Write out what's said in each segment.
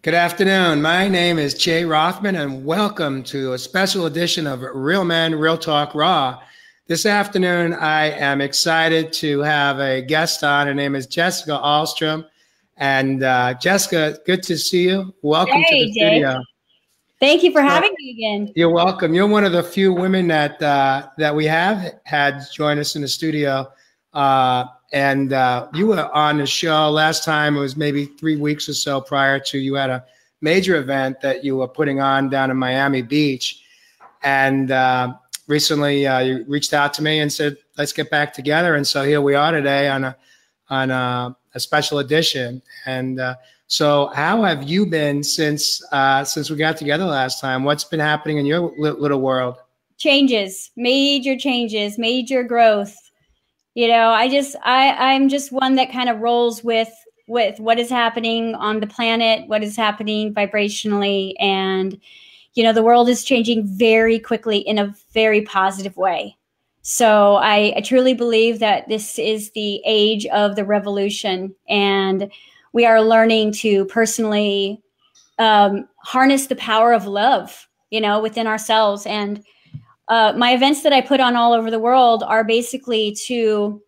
Good afternoon. My name is Jay Rothman, and welcome to a special edition of Real Men, Real Talk Raw. This afternoon, I am excited to have a guest on. Her name is Jessica Alstrom. And Jessica, good to see you. Welcome to the Hey, Jay. studio. Thank you for having me again. You're welcome. You're one of the few women that we have had join us in the studio. And you were on the show last time. It was maybe 3 weeks or so prior to you had a major event that you were putting on down in Miami Beach. And recently you reached out to me and said, let's get back together. And so here we are today on a special edition. And so how have you been since we got together last time? What's been happening in your little world? Major changes, major growth. You know, I'm just one that kind of rolls with what is happening on the planet, what is happening vibrationally. And, you know, the world is changing very quickly in a very positive way. So I truly believe that this is the age of the revolution, and we are learning to personally harness the power of love, you know, within ourselves. And my events that I put on all over the world are basically to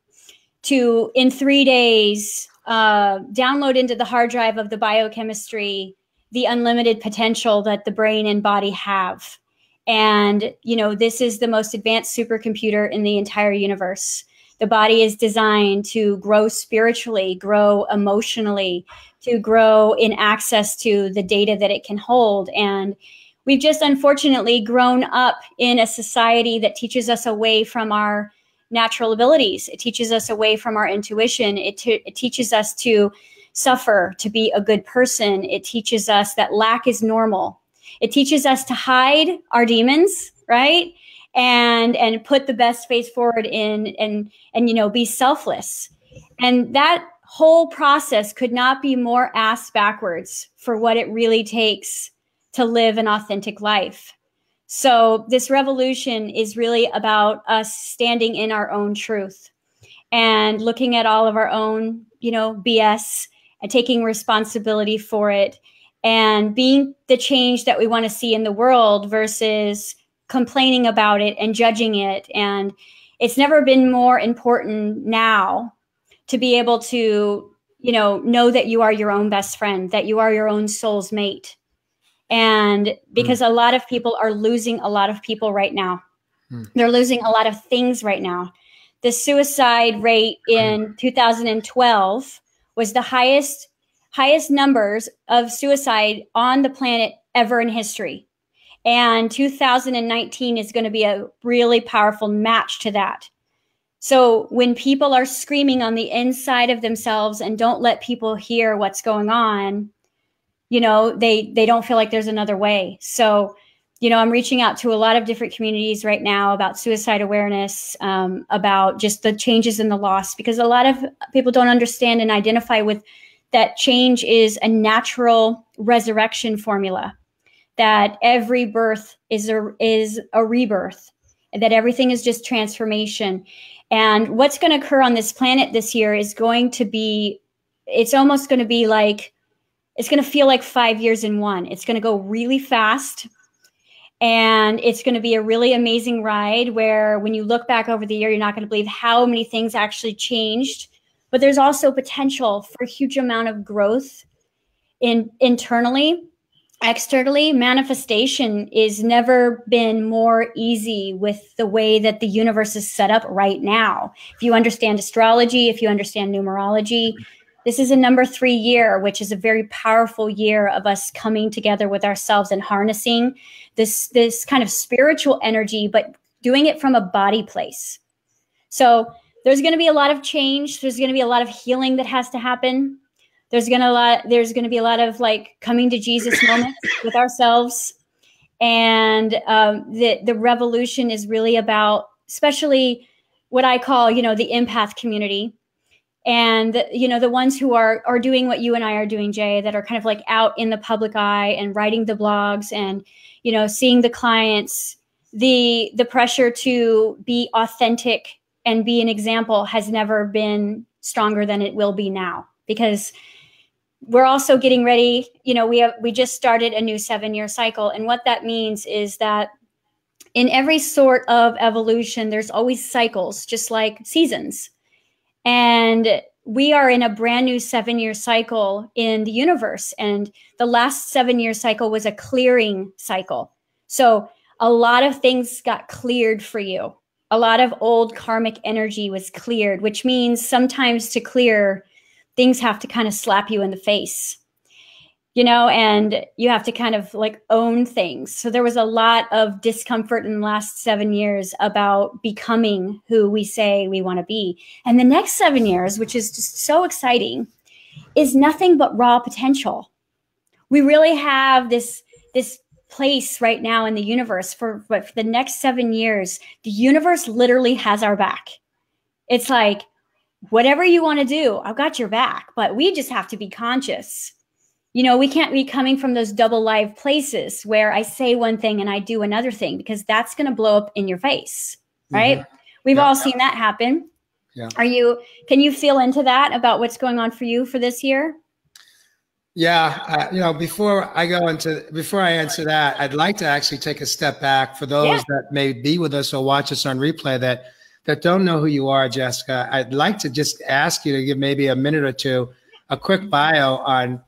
in 3 days download into the hard drive of the biochemistry the unlimited potential that the brain and body have. And, you know, this is the most advanced supercomputer in the entire universe. The body is designed to grow spiritually, grow emotionally, to grow in access to the data that it can hold. And we've just unfortunately grown up in a society that teaches us away from our natural abilities. It teaches us away from our intuition. It teaches us to suffer, to be a good person. It teaches us that lack is normal. It teaches us to hide our demons, right? And put the best face forward and you know, be selfless. And that whole process could not be more ass backwards for what it really takes to live an authentic life. So this revolution is really about us standing in our own truth and looking at all of our own, you know, BS and taking responsibility for it and being the change that we want to see in the world versus complaining about it and judging it. And it's never been more important now to be able to, you know that you are your own best friend, that you are your own soul's mate. And because a lot of people are losing a lot of people right now. They're losing a lot of things right now. The suicide rate in 2012 was the highest numbers of suicide on the planet ever in history. And 2019 is going to be a really powerful match to that. So when people are screaming on the inside of themselves and don't let people hear what's going on, you know, they don't feel like there's another way. So, you know, I'm reaching out to a lot of different communities right now about suicide awareness, about just the changes in the loss, because a lot of people don't understand and identify with that change is a natural resurrection formula, that every birth is a rebirth, that everything is just transformation. And what's going to occur on this planet this year is going to be, it's almost going to be like, it's going to feel like 5 years in one. It's going to go really fast. And it's going to be a really amazing ride where when you look back over the year, you're not going to believe how many things actually changed. But there's also potential for a huge amount of growth internally, externally. Manifestation is never been more easy with the way that the universe is set up right now. If you understand astrology, if you understand numerology, this is a number 3 year, which is a very powerful year of us coming together with ourselves and harnessing this kind of spiritual energy, but doing it from a body place. So there's going to be a lot of change. There's going to be a lot of healing that has to happen. There's going to be a lot of like coming to Jesus moments with ourselves. And the revolution is really about, especially what I call, you know, the empath community. And, you know, the ones who are doing what you and I are doing, Jay, that are kind of like out in the public eye and writing the blogs and, you know, seeing the clients, the pressure to be authentic and be an example has never been stronger than it will be now. Because we're also getting ready. You know, we just started a new 7-year cycle. And what that means is that in every sort of evolution, there's always cycles, just like seasons. And we are in a brand new 7-year cycle in the universe. And the last 7-year cycle was a clearing cycle. So a lot of things got cleared for you. A lot of old karmic energy was cleared, which means sometimes to clear, things have to kind of slap you in the face, you know, and you have to kind of like own things. So there was a lot of discomfort in the last 7 years about becoming who we say we want to be. And the next 7 years, which is just so exciting, is nothing but raw potential. We really have this place right now in the universe for the next 7 years. The universe literally has our back. It's like, whatever you want to do, I've got your back, but we just have to be conscious. You know, we can't be coming from those double live places where I say one thing and I do another thing, because that's going to blow up in your face, right? Mm-hmm. We've all seen that happen. Yeah. Can you feel into that about what's going on for you for this year? Yeah. You know, before I answer that, I'd like to actually take a step back for those that may be with us or watch us on replay that don't know who you are, Jessica. I'd like to just ask you to give maybe a minute or two, a quick bio on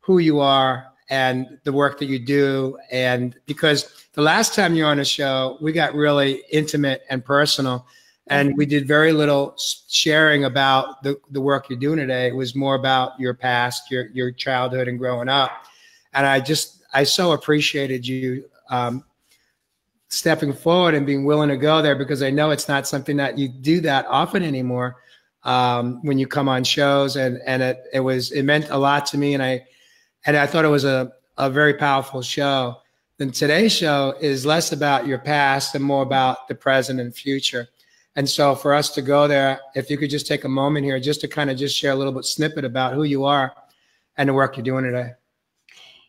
who you are and the work that you do. And because the last time you were on the show, we got really intimate and personal, and we did very little sharing about the work you're doing today. It was more about your past, your childhood and growing up. And I so appreciated you stepping forward and being willing to go there, because I know it's not something that you do that often anymore when you come on shows. And it meant a lot to me. And I thought it was a very powerful show. And today's show is less about your past and more about the present and future. And so for us to go there, if you could just take a moment here just to kind of just share a little bit snippet about who you are and the work you're doing today.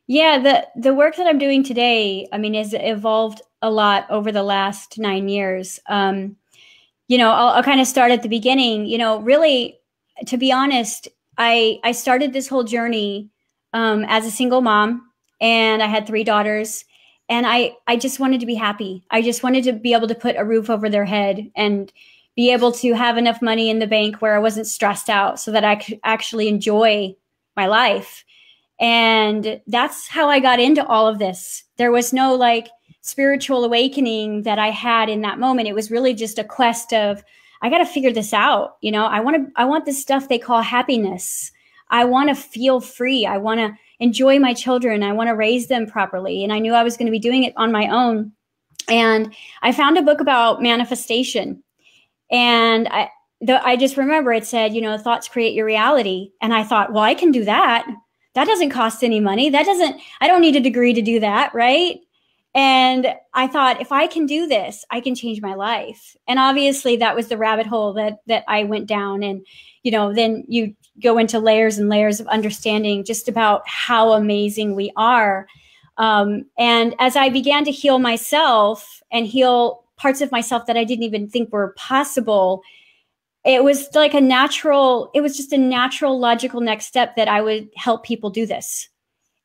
Yeah, the work that I'm doing today, I mean, has evolved a lot over the last 9 years. You know, I'll kind of start at the beginning. You know, really, to be honest, I started this whole journey as a single mom, and I had 3 daughters, and I just wanted to be happy. I just wanted to be able to put a roof over their head and be able to have enough money in the bank where I wasn't stressed out so that I could actually enjoy my life. And that's how I got into all of this. There was no like spiritual awakening that I had in that moment. It was really just a quest of, I got to figure this out. You know, I want this stuff they call happiness. I want to feel free. I want to enjoy my children. I want to raise them properly. And I knew I was going to be doing it on my own. And I found a book about manifestation. And I just remember it said, you know, thoughts create your reality. And I thought, well, I can do that. That doesn't cost any money. I don't need a degree to do that, right? And I thought, if I can do this, I can change my life. And obviously that was the rabbit hole that I went down. And, you know, then you go into layers and layers of understanding just about how amazing we are. And as I began to heal myself and heal parts of myself that I didn't even think were possible, it was like it was just a natural, logical next step that I would help people do this.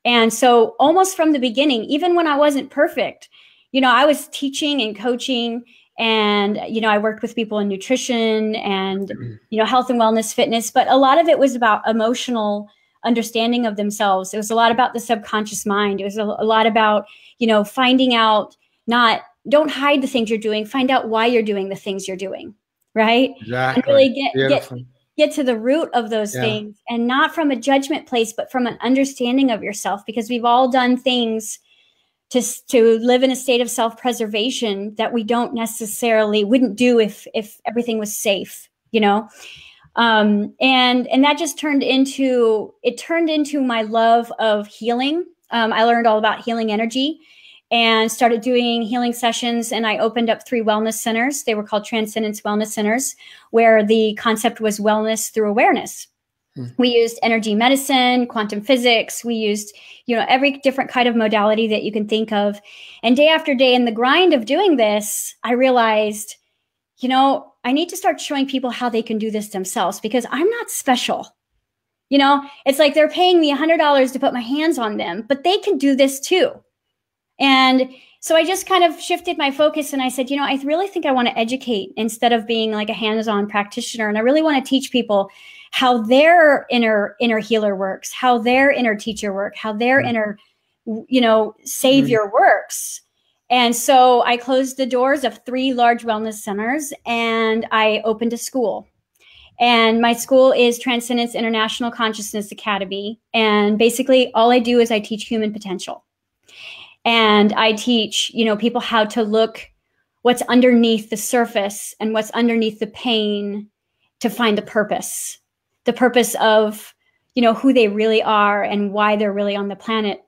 And so almost from the beginning, even when I wasn't perfect, you know, I was teaching and coaching, and, you know, I worked with people in nutrition and, you know, health and wellness, fitness, but a lot of it was about emotional understanding of themselves. It was a lot about the subconscious mind. It was a lot about, you know, finding out, don't hide the things you're doing, find out why you're doing the things you're doing. Right. Exactly. And really get to the root of those things, and not from a judgment place, but from an understanding of yourself, because we've all done things to live in a state of self-preservation that we wouldn't do if everything was safe, you know? And that just turned into my love of healing. I learned all about healing energy and started doing healing sessions. And I opened up 3 wellness centers. They were called Transcendence Wellness Centers, where the concept was wellness through awareness. We used energy medicine, quantum physics. We used, you know, every different kind of modality that you can think of. And day after day in the grind of doing this, I realized, you know, I need to start showing people how they can do this themselves, because I'm not special. You know, it's like they're paying me $100 to put my hands on them, but they can do this too. And so I just kind of shifted my focus and I said, you know, I really think I want to educate instead of being like a hands-on practitioner. And I really want to teach people how their inner healer works, how their inner teacher work, how their inner, you know, savior works. And so I closed the doors of 3 large wellness centers and I opened a school. And my school is Transcendence International Consciousness Academy. And basically all I do is I teach human potential. And I teach, you know, people how to look what's underneath the surface and what's underneath the pain to find the purpose of, you know, who they really are and why they're really on the planet.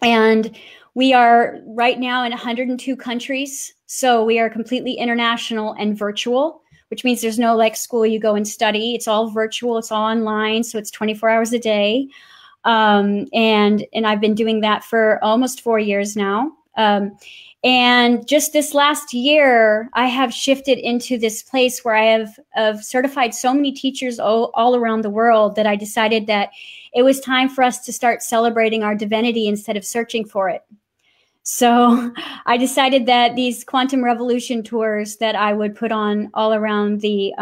And we are right now in 102 countries. So we are completely international and virtual, which means there's no like school you go and study. It's all virtual. It's all online. So it's 24 hours a day. And I've been doing that for almost 4 years now. And just this last year, I have shifted into this place where I have certified so many teachers all around the world that I decided that it was time for us to start celebrating our divinity instead of searching for it. So I decided that these quantum revolution tours that I would put on all around the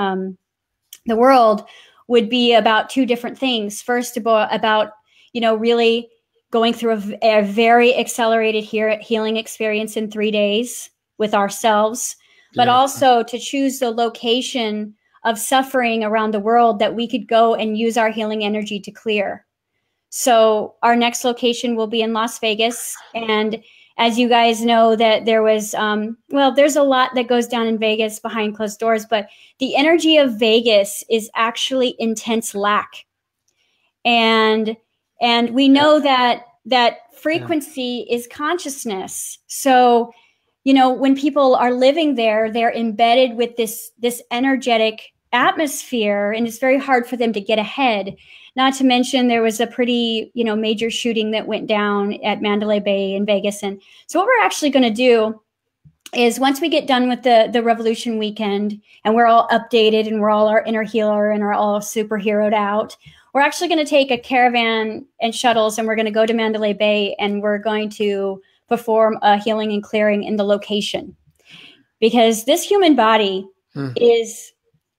world would be about 2 different things. First, about you know, really going through a very accelerated healing experience in 3 days with ourselves, but also to choose the location of suffering around the world that we could go and use our healing energy to clear. So our next location will be in Las Vegas. And as you guys know, that there was, well, there's a lot that goes down in Vegas behind closed doors, but the energy of Vegas is actually intense lack. And we know that frequency is consciousness. So, you know, when people are living there, they're embedded with this energetic atmosphere, and it's very hard for them to get ahead. Not to mention there was a pretty, you know, major shooting that went down at Mandalay Bay in Vegas. And so what we're actually going to do is once we get done with the Revolution weekend and we're all updated and we're all our inner healer and are all superheroed out, we're actually going to take a caravan and shuttles and we're going to go to Mandalay Bay and we're going to perform a healing and clearing in the location. Because this human body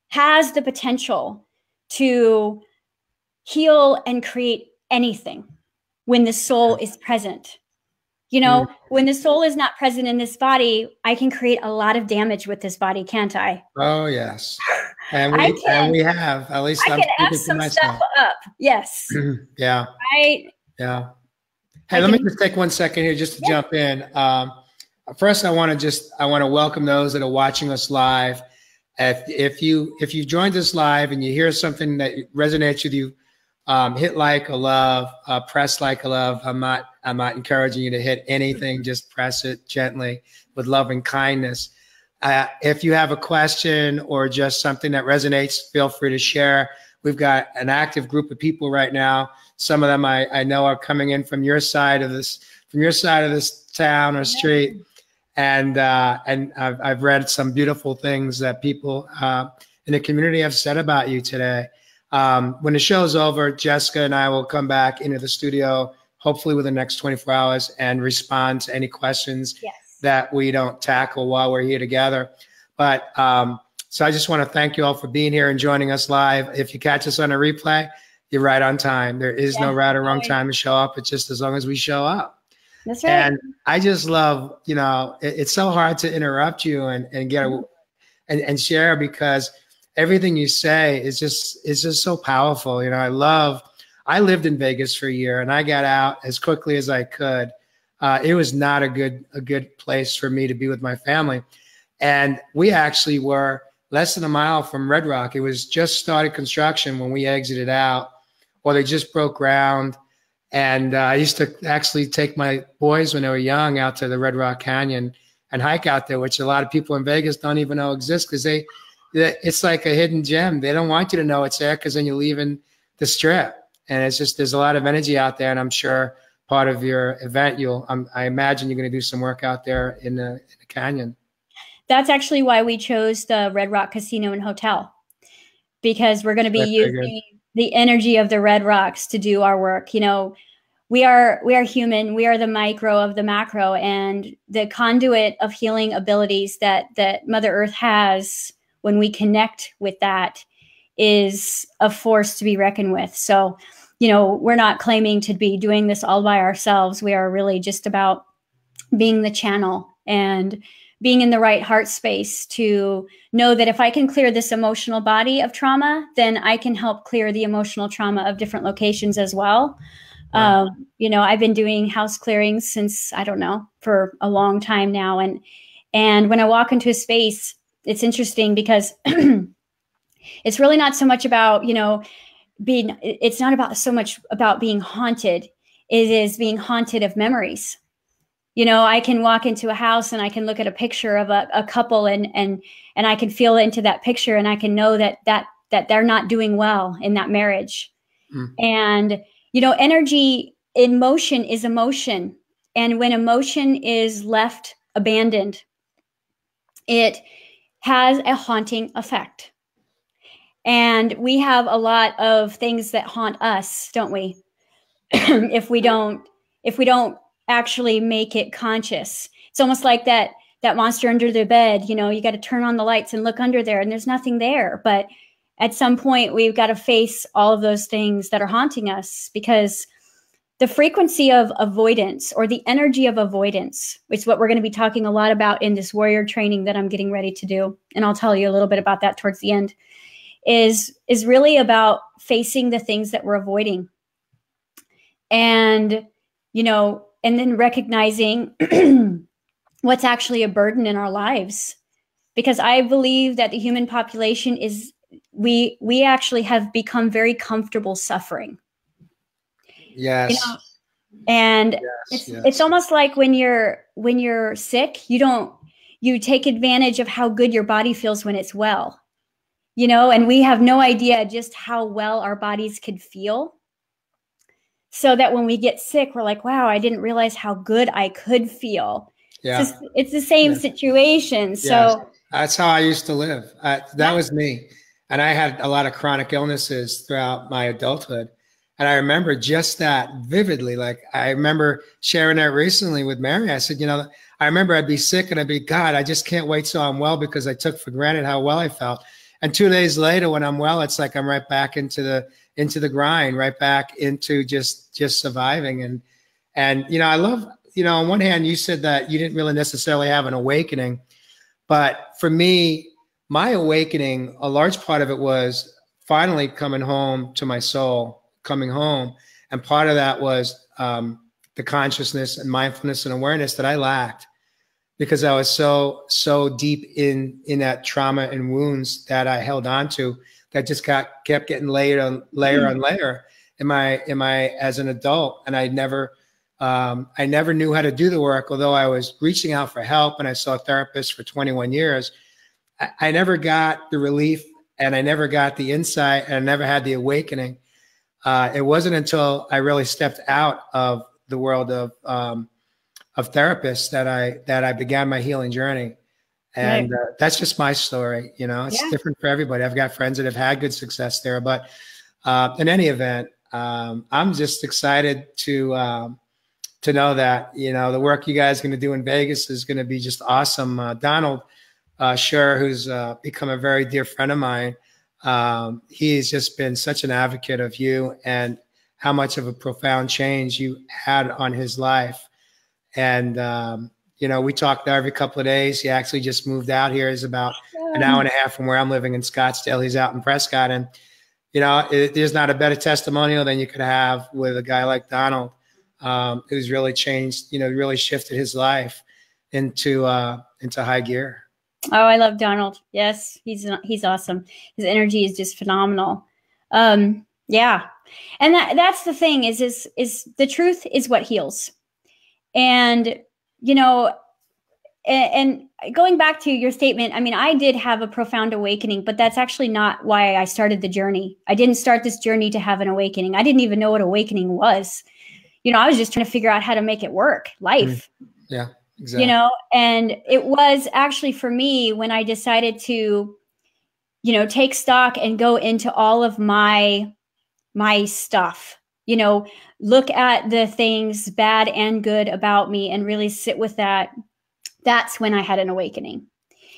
has the potential to heal and create anything when the soul is present. You know, when the soul is not present in this body, I can create a lot of damage with this body, can't I? Oh, yes. And we have, at least I can F some stuff up. Yes. Yeah. Right. Yeah. Hey, let me just take 1 second here just to jump in. First, I want to welcome those that are watching us live. If you joined us live and you hear something that resonates with you, hit like a love, press like a love. I'm not encouraging you to hit anything. Just press it gently with love and kindness. If you have a question or just something that resonates, feel free to share. We've got an active group of people right now. Some of them I know are coming in from your side of this town or street. And I've read some beautiful things that people in the community have said about you today. When the show's over, Jessica and I will come back into the studio, hopefully within the next 24 hours, and respond to any questions that we don't tackle while we're here together. But so I just want to thank you all for being here and joining us live. If you catch us on a replay, you're right on time. There is no right or wrong time to show up. It's just as long as we show up. That's right. And I just love, you know, it's so hard to interrupt you and get and share, because everything you say is just so powerful. You know, I lived in Vegas for a year and I got out as quickly as I could. It was not a good place for me to be with my family. And we actually were less than a mile from Red Rock. It was just started construction when we exited out, or they just broke ground. And I used to actually take my boys when they were young out to the Red Rock Canyon and hike out there, which a lot of people in Vegas don't even know exists, because it's like a hidden gem. They don't want you to know it's there, because then you're leaving the strip. And it's just, there's a lot of energy out there. And I'm sure part of your event, I imagine you're going to do some work out there in the canyon. That's actually why we chose the Red Rock Casino and Hotel, because we're going to be using the energy of the red rocks to do our work. You know, we are human. We are the micro of the macro, and the conduit of healing abilities that Mother Earth has, when we connect with that, is a force to be reckoned with. So, you know, we're not claiming to be doing this all by ourselves. We are really just about being the channel and being in the right heart space to know that if I can clear this emotional body of trauma, then I can help clear the emotional trauma of different locations as well. Wow. You know, I've been doing house clearings since, I don't know, for a long time now. And when I walk into a space, it's interesting because it's really not so much about, you know, it's not about so much about being haunted. It is being haunted of memories. You know, I can walk into a house and I can look at a picture of a couple and I can feel into that picture, and I can know that they're not doing well in that marriage. And, you know, energy in motion is emotion. And when emotion is left abandoned, it has a haunting effect. And we have a lot of things that haunt us, don't we? if we don't actually make it conscious. It's almost like that monster under the bed. You know, you got to turn on the lights and look under there, and there's nothing there. But at some point, we've got to face all of those things that are haunting us, because the frequency of avoidance, or the energy of avoidance, which is what we're going to be talking a lot about in this warrior training that I'm getting ready to do, and I'll tell you a little bit about that towards the end, is really about facing the things that we're avoiding. And, you know, and then recognizing what's actually a burden in our lives. Because I believe that the human population is, we actually have become very comfortable suffering. Yes. You know? And it's almost like when you're sick, you take advantage of how good your body feels when it's well. You know, and we have no idea just how well our bodies could feel. So that when we get sick, we're like, wow, I didn't realize how good I could feel. Yeah. It's the same situation. So that's how I used to live. That was me. And I had a lot of chronic illnesses throughout my adulthood. And I remember just that vividly. Like, I remember sharing that recently with Mary. I said, you know, I remember I'd be sick and I'd be, God, I just can't wait till I'm well, because I took for granted how well I felt. And 2 days later, when I'm well, it's like I'm right back into the grind, right back into just surviving. And you know, I love, you know, on one hand, you said that you didn't really necessarily have an awakening, but for me, my awakening, a large part of it was finally coming home to my soul, coming home, and part of that was the consciousness and mindfulness and awareness that I lacked, because I was so deep in that trauma and wounds that I held on to, that just kept getting layer on layer in my as an adult. And I never knew how to do the work, although I was reaching out for help and I saw therapists for 21 years. I never got the relief, and I never got the insight, and I never had the awakening. It wasn't until I really stepped out of the world of therapists that I began my healing journey. And that's just my story. You know, it's different for everybody. I've got friends that have had good success there, but in any event, I'm just excited to know that, you know, the work you guys are going to do in Vegas is going to be just awesome. Donald Scher, who's become a very dear friend of mine, he's just been such an advocate of you and how much of a profound change you had on his life. And, you know, we talk there every couple of days. He actually just moved out here. He's about an hour and a half from where I'm living in Scottsdale. He's out in Prescott. And, you know, there's not a better testimonial than you could have with a guy like Donald, who's really changed, you know, really shifted his life into high gear. Oh, I love Donald. Yes, he's awesome. His energy is just phenomenal. Yeah. And that's the thing is the truth is what heals. And, you know, and going back to your statement, I mean, I did have a profound awakening, but that's actually not why I started the journey. I didn't start this journey to have an awakening. I didn't even know what awakening was. You know, I was just trying to figure out how to make it work, life. Yeah, exactly. You know, and it was actually for me when I decided to, you know, take stock and go into all of my my stuff. You know, look at the things bad and good about me and really sit with that. That's when I had an awakening.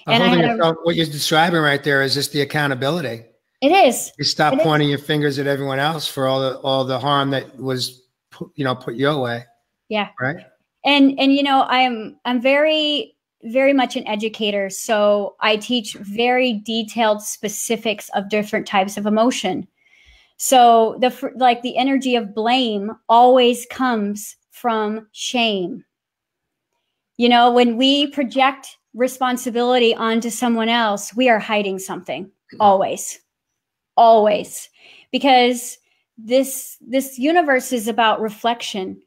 And what you're describing right there is just the accountability. It is. You stop pointing your fingers at everyone else for all the harm that was, put your way. Yeah. Right. And you know, I'm very, very much an educator. So I teach very detailed specifics of different types of emotion. So the energy of blame always comes from shame. You know, when we project responsibility onto someone else, we are hiding something. Always. Because this universe is about reflection.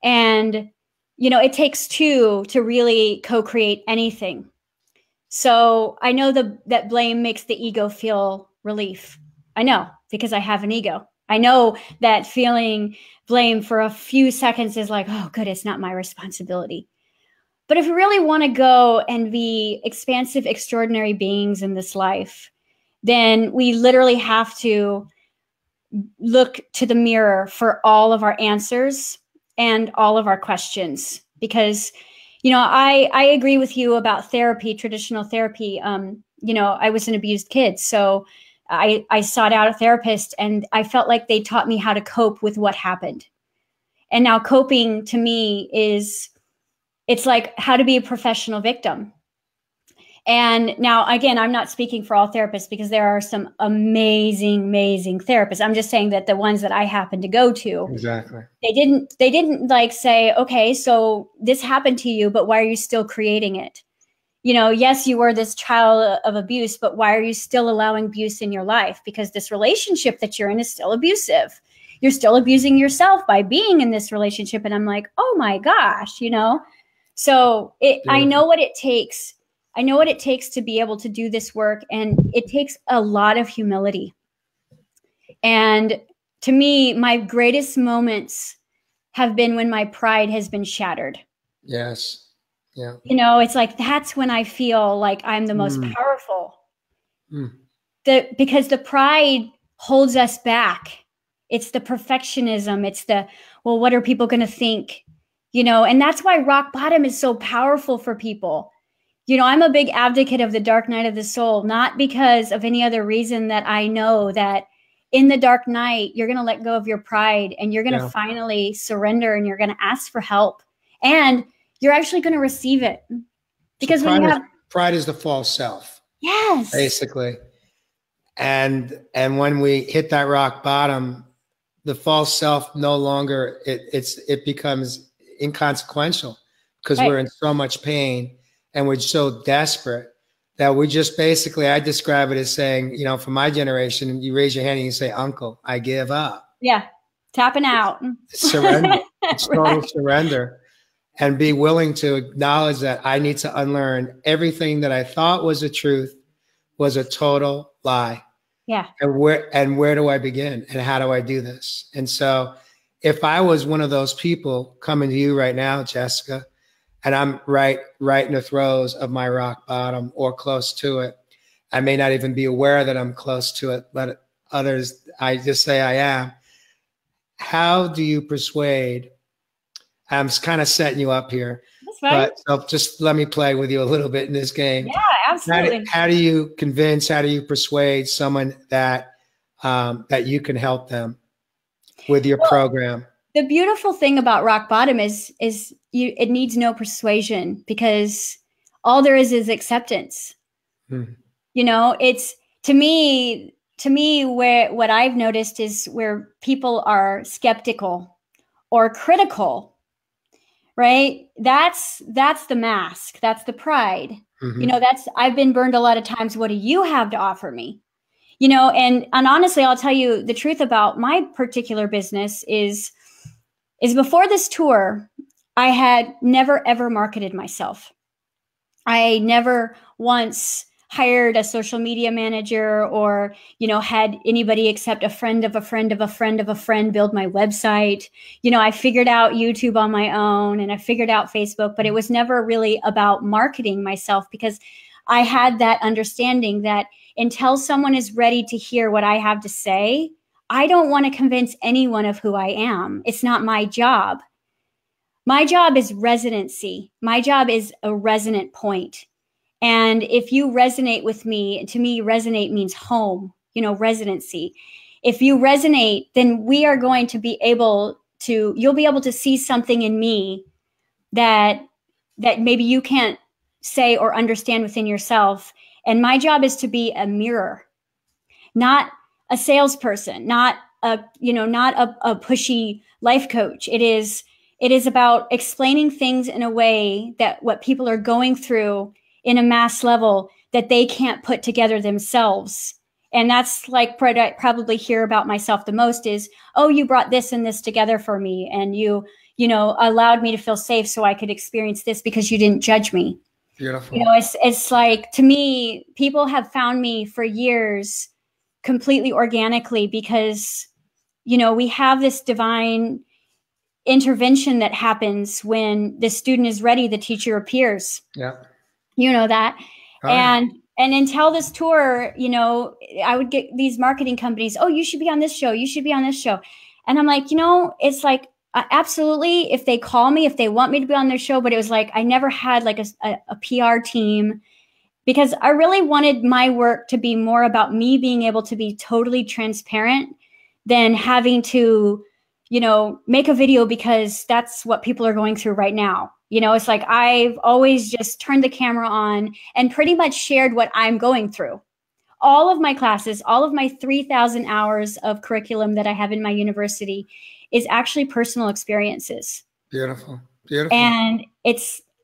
And, you know, it takes two to really co-create anything. So I know that blame makes the ego feel relief. I know, because I have an ego. I know that feeling blame for a few seconds is like, oh, good, it's not my responsibility. But if we really want to go and be expansive, extraordinary beings in this life, then we literally have to look to the mirror for all of our answers and all of our questions. Because, you know, I agree with you about therapy, traditional therapy. You know, I was an abused kid, so I sought out a therapist, and I felt like they taught me how to cope with what happened. And now coping to me it's like how to be a professional victim. And now, again, I'm not speaking for all therapists, because there are some amazing, amazing therapists. I'm just saying that the ones that I happen to go to, exactly, they didn't like say, okay, so this happened to you, but why are you still creating it? You know, yes, you were this child of abuse, but why are you still allowing abuse in your life? Because this relationship that you're in is still abusive. You're still abusing yourself by being in this relationship. And I'm like, oh my gosh, you know? So I know what it takes. I know what it takes to be able to do this work. And it takes a lot of humility. And to me, my greatest moments have been when my pride has been shattered. Yes. Yeah. You know, it's like, that's when I feel like I'm the most powerful. Because the pride holds us back. It's the perfectionism. It's the, well, what are people going to think? You know, and that's why rock bottom is so powerful for people. You know, I'm a big advocate of the dark night of the soul, not because of any other reason that I know that in the dark night, you're going to let go of your pride, and you're going to finally surrender, and you're going to ask for help, and you're actually going to receive it. Because so pride is the false self. Yes. Basically. And when we hit that rock bottom, the false self no longer, it becomes inconsequential, because we're in so much pain and we're so desperate that we just basically, I describe it as saying, you know, for my generation, you raise your hand and you say, uncle, I give up. Yeah. Tapping out. It's surrender. It's total surrender. And be willing to acknowledge that I need to unlearn everything that I thought was the truth was a total lie. Yeah. And where do I begin? And how do I do this? And so if I was one of those people coming to you right now, Jessica, and I'm right in the throes of my rock bottom or close to it, I may not even be aware that I'm close to it, but others, I just say I am. How do you persuade? I'm kind of setting you up here. That's right. But so just let me play with you a little bit in this game. Yeah, absolutely. How do you convince, how do you persuade someone that that you can help them with your program? The beautiful thing about rock bottom is it needs no persuasion, because all there is acceptance. You know, it's to me where what I've noticed is where people are skeptical or critical, right? That's the mask. That's the pride. You know, I've been burned a lot of times. What do you have to offer me? You know, and honestly, I'll tell you the truth about my particular business is before this tour, I had never, ever marketed myself. I never once hired a social media manager or, you know, had anybody except a friend of a friend of a friend of a friend build my website. You know, I figured out YouTube on my own and I figured out Facebook, but it was never really about marketing myself, because I had that understanding that until someone is ready to hear what I have to say, I don't want to convince anyone of who I am. It's not my job. My job is residency. My job is a resonant point. And if you resonate with me, to me, resonate means home, residency. If you resonate, then we are going to be able to, you'll be able to see something in me that maybe you can't say or understand within yourself. And my job is to be a mirror, not a salesperson, not a pushy life coach. It is about explaining things in a way that what people are going through in a mass level that they can't put together themselves. And that's like what I probably hear about myself the most is, oh, you brought this and this together for me. And you allowed me to feel safe so I could experience this because you didn't judge me. Beautiful. It's like, to me, people have found me for years completely organically because, we have this divine intervention that happens when the student is ready, the teacher appears. Yeah. You know that. Oh, and until this tour, I would get these marketing companies, oh, you should be on this show. You should be on this show. And I'm like, it's like, absolutely. If they call me, if they want me to be on their show, but it was like, I never had like a PR team because I really wanted my work to be more about me being able to be totally transparent than having to, make a video because that's what people are going through right now. It's like I've always just turned the camera on and pretty much shared what I'm going through. All of my classes, all of my 3,000 hours of curriculum that I have in my university is actually personal experiences. Beautiful. Beautiful. And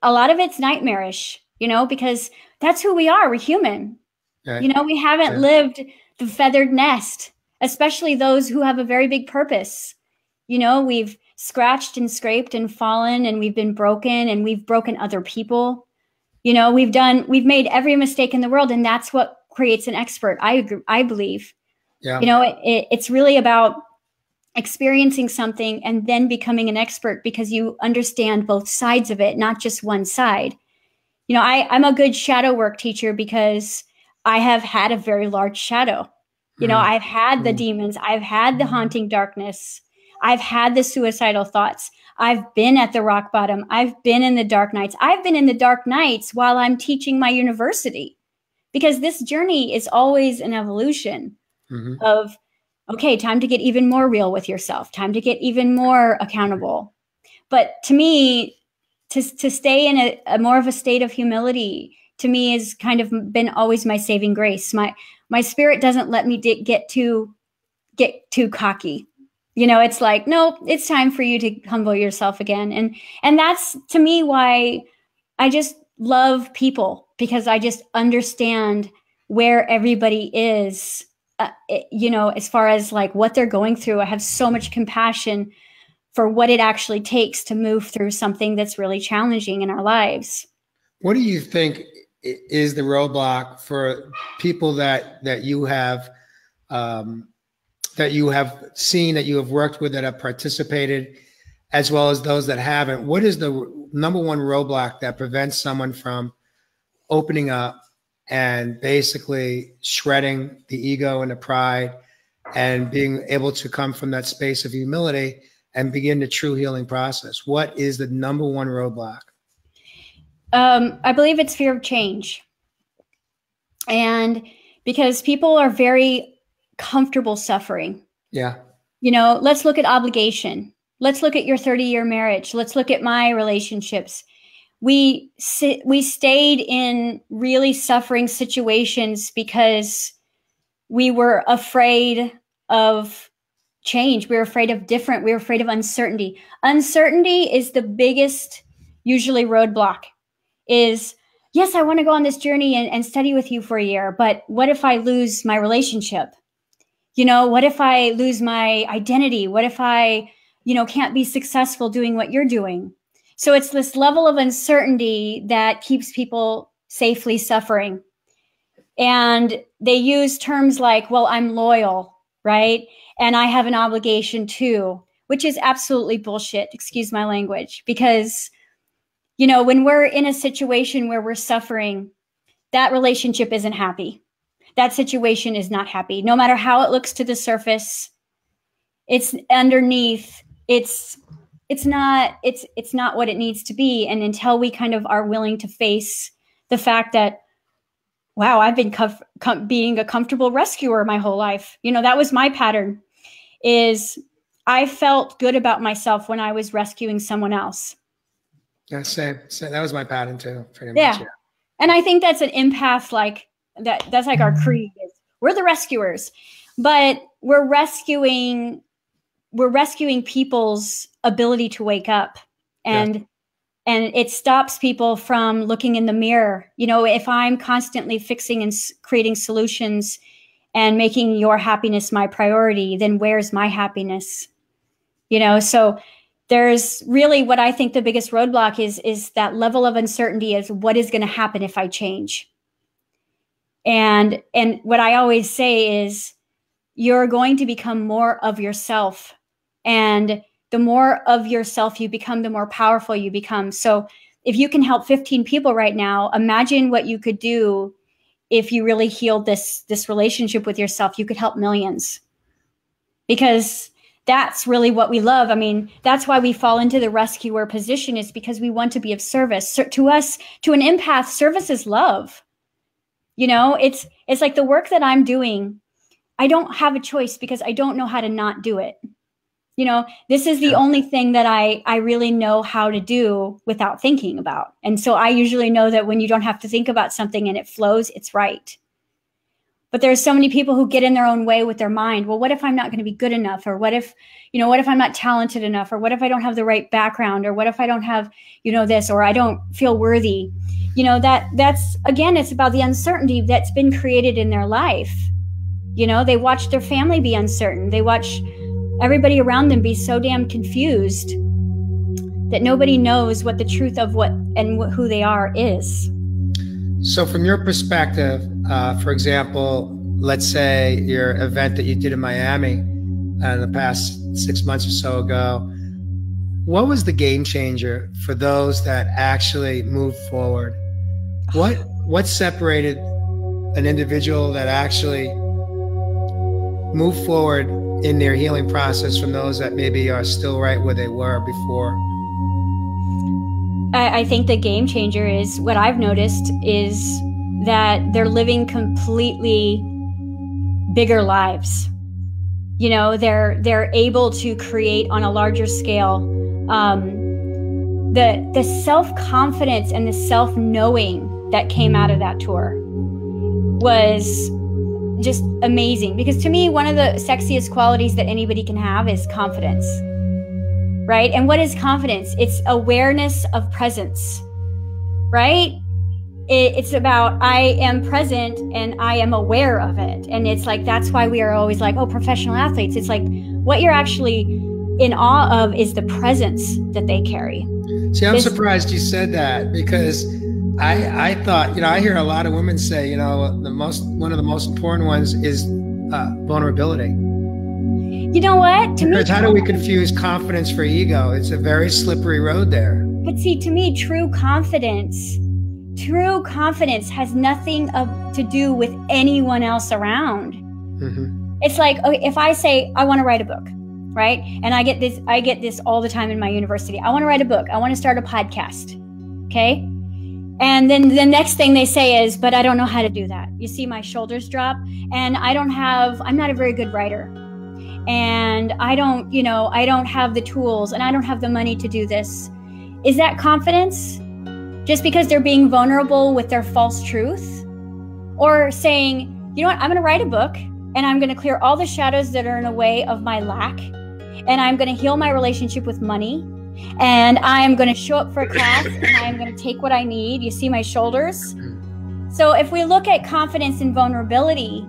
a lot of it's nightmarish, because that's who we are. We're human. Right. We haven't lived the feathered nest, especially those who have a very big purpose. We've scratched and scraped and fallen and we've been broken and we've broken other people. We've made every mistake in the world, and that's what creates an expert. I believe. Yeah. It's really about experiencing something and then becoming an expert because you understand both sides of it, not just one side. I'm a good shadow work teacher because I have had a very large shadow. I've had the demons. I've had the haunting darkness. I've had the suicidal thoughts. I've been at the rock bottom. I've been in the dark nights. I've been in the dark nights while I'm teaching my university because this journey is always an evolution of, okay, time to get even more real with yourself, time to get even more accountable. But to me, to stay in a more of a state of humility, to me is kind of been always my saving grace. My spirit doesn't let me get too cocky. It's like, no, it's time for you to humble yourself again. And that's to me why I just love people, because I just understand where everybody is, as far as like what they're going through. I have so much compassion for what it actually takes to move through something that's really challenging in our lives. What do you think is the roadblock for people that you have seen, that you have worked with, that have participated, as well as those that haven't? What is the number one roadblock that prevents someone from opening up and basically shredding the ego and the pride and being able to come from that space of humility and begin the true healing process? What is the number one roadblock? I believe it's fear of change. And because people are very comfortable suffering. Yeah. Let's look at obligation. Let's look at your 30-year marriage. Let's look at my relationships. We stayed in really suffering situations because we were afraid of change. We were afraid of different. We were afraid of uncertainty. Uncertainty is the biggest, usually, roadblock. Is, yes, I want to go on this journey and study with you for a year, but what if I lose my relationship? What if I lose my identity? What if I, can't be successful doing what you're doing? So it's this level of uncertainty that keeps people safely suffering. And they use terms like, well, I'm loyal, right? And I have an obligation too, which is absolutely bullshit. Excuse my language. Because, when we're in a situation where we're suffering, that relationship isn't happy. That situation is not happy. No matter how it looks to the surface, It's underneath. It's not what it needs to be. And until we kind of are willing to face the fact that, wow, I've been being a comfortable rescuer my whole life. You know, that was my pattern. Is I felt good about myself when I was rescuing someone else. Yeah, same. That was my pattern too, pretty much. Yeah. And I think that's an empath, like that's like our creed. We're the rescuers, but we're rescuing people's ability to wake up, and it stops people from looking in the mirror. You know, if I'm constantly fixing and creating solutions and making your happiness my priority, then where's my happiness? You know, so there's really what I think the biggest roadblock is that level of uncertainty is what is going to happen if I change. And what I always say is you're going to become more of yourself. And the more of yourself you become, the more powerful you become. So if you can help 15 people right now, imagine what you could do if you really healed this relationship with yourself. You could help millions, because that's really what we love. I mean, that's why we fall into the rescuer position, is because we want to be of service. So to us, to an empath, service is love. You know, it's like the work that I'm doing, I don't have a choice because I don't know how to not do it. You know, this is the only thing that I really know how to do without thinking about. And so I usually know that when you don't have to think about something and it flows, it's right. But there's so many people who get in their own way with their mind. Well, what if I'm not going to be good enough? Or what if I'm not talented enough? Or what if I don't have the right background? Or what if I don't have, this, or I don't feel worthy? You know, that's, again, it's about the uncertainty that's been created in their life. You know, they watch their family be uncertain. They watch everybody around them be so damn confused that nobody knows what the truth of what and who they are is. So from your perspective, for example, let's say your event that you did in Miami in the past 6 months or so ago, what was the game changer for those that actually moved forward? What separated an individual that actually moved forward in their healing process from those that maybe are still right where they were before? I think the game changer is, what I've noticed is that they're living completely bigger lives. You know, they're able to create on a larger scale. The self-confidence and the self-knowing that came out of that tour was just amazing. Because to me, one of the sexiest qualities that anybody can have is confidence. Right? And what is confidence? It's awareness of presence, right? It's about, I am present and I am aware of it. And it's like, that's why we are always like, oh, professional athletes. It's like, what you're actually in awe of is the presence that they carry. See, I'm surprised you said that, because I thought, I hear a lot of women say, one of the most important ones is vulnerability. You know what? To me, how do we confuse confidence for ego? It's a very slippery road there. But see, to me, true confidence has nothing to do with anyone else around. Mm-hmm. It's like, okay, if I say I want to write a book, right? And I get this all the time in my university. I want to write a book. I want to start a podcast. Okay. And then the next thing they say is, but I don't know how to do that. You see my shoulders drop, and I'm not a very good writer. And I don't have the tools, and I don't have the money to do this. Is that confidence? Just because they're being vulnerable with their false truth? Or saying, you know what, I'm going to write a book, and I'm going to clear all the shadows that are in the way of my lack, and I'm going to heal my relationship with money, and I'm going to show up for a class, and I'm going to take what I need. You see my shoulders? So if we look at confidence and vulnerability,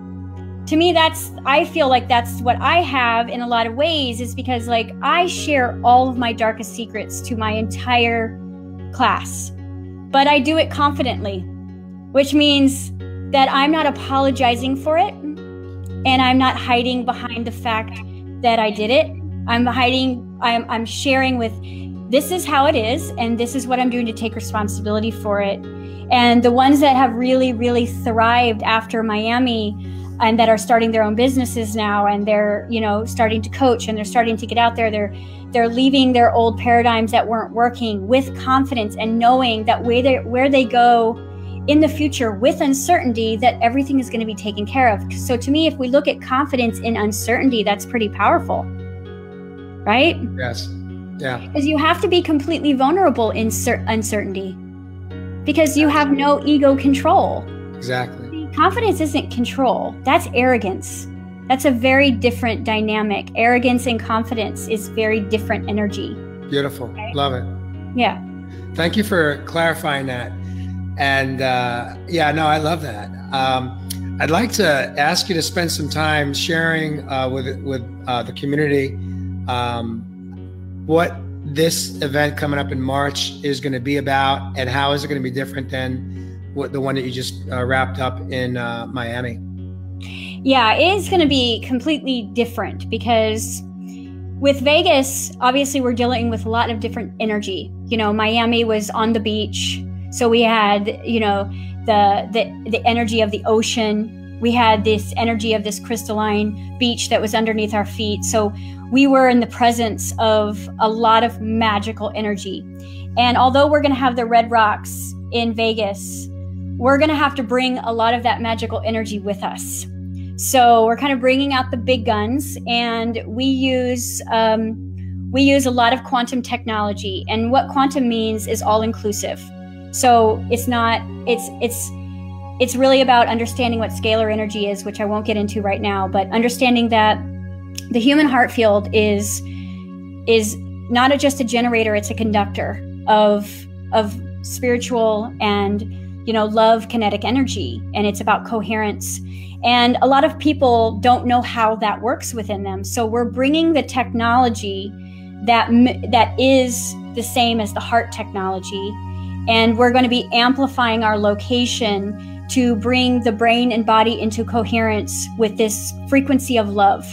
to me, I feel like that's what I have in a lot of ways, is because like I share all of my darkest secrets to my entire class, but I do it confidently, which means that I'm not apologizing for it, and I'm not hiding behind the fact that I did it. I'm sharing with, this is how it is, and this is what I'm doing to take responsibility for it. And the ones that have really, really thrived after Miami, and that are starting their own businesses now, and they're, you know, starting to coach, and they're starting to get out there. They're leaving their old paradigms that weren't working with confidence, and knowing that where they go in the future with uncertainty, that everything is going to be taken care of. So to me, if we look at confidence in uncertainty, that's pretty powerful, right? Yes. Yeah. Because you have to be completely vulnerable in uncertainty, because you have no ego control. Exactly. Confidence isn't control. That's arrogance. That's a very different dynamic. Arrogance and confidence is very different energy. Beautiful. Okay? Love it. Yeah. Thank you for clarifying that. And yeah, no, I love that. I'd like to ask you to spend some time sharing with the community what this event coming up in March is going to be about, and how is it going to be different than the one that you just wrapped up in Miami? Yeah, it is going to be completely different, because with Vegas, obviously we're dealing with a lot of different energy. You know, Miami was on the beach, so we had, you know, the energy of the ocean. We had this energy of this crystalline beach that was underneath our feet. So we were in the presence of a lot of magical energy. And although we're going to have the Red Rocks in Vegas, we're going to have to bring a lot of that magical energy with us. So we're kind of bringing out the big guns, and we use a lot of quantum technology. And what quantum means is all inclusive. So it's really about understanding what scalar energy is, which I won't get into right now, but understanding that the human heart field is not just a generator, it's a conductor of spiritual and, you know, love kinetic energy, and it's about coherence. And a lot of people don't know how that works within them. So we're bringing the technology that is the same as the heart technology, and we're going to be amplifying our location to bring the brain and body into coherence with this frequency of love,